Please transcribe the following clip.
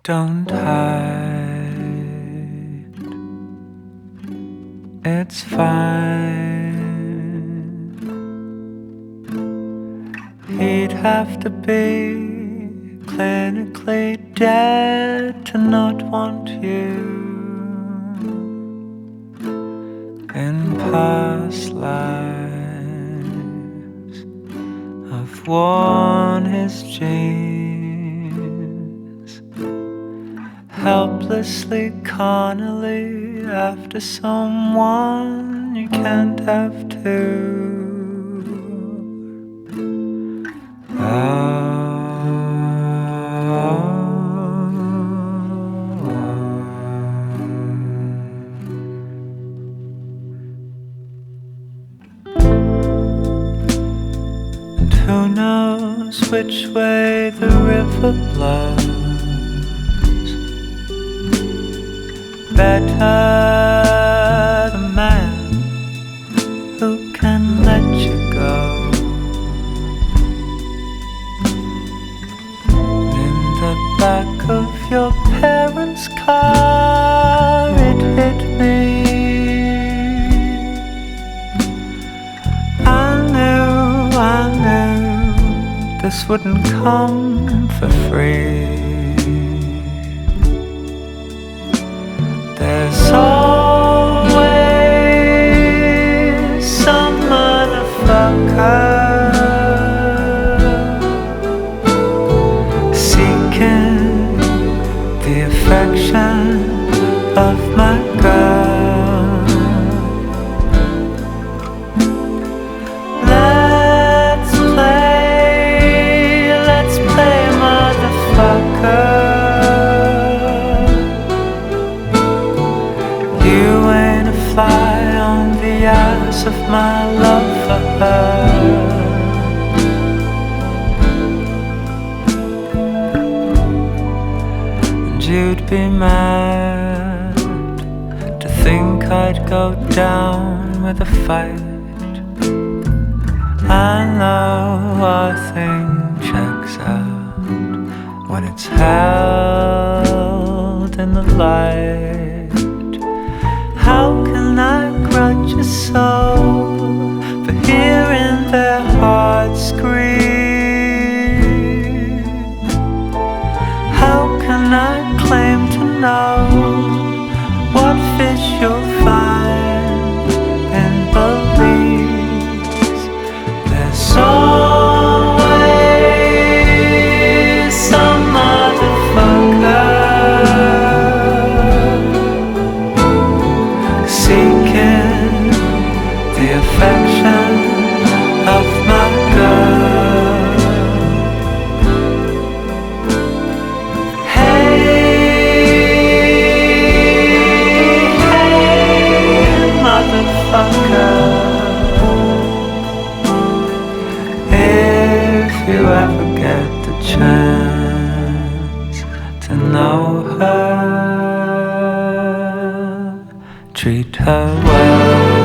Don't hide, it's fine. He'd have to be clinically dead to not want you. In past lives, I've worn his jeans, helplessly, carnally, after someone you can't have two. And who knows which way the river blows? Better the man who can let you go. In the back of your parents' car, it hit me. I knew this wouldn't come for free. There's always some motherfucker seeking the affection of my girl. Let's play motherfucker. You ain't a fly on the ass of my love for her. And you'd be mad to think I'd go down with a fight. I know our thing checks out when it's held in the light. How can I grudge a soul for hearing their hearts scream? How can I claim to know what fish you'll find in Belize? There's always some motherfucker seeking the affection of my girl. Hey, motherfucker, if you ever get the chance to know her, treat her well.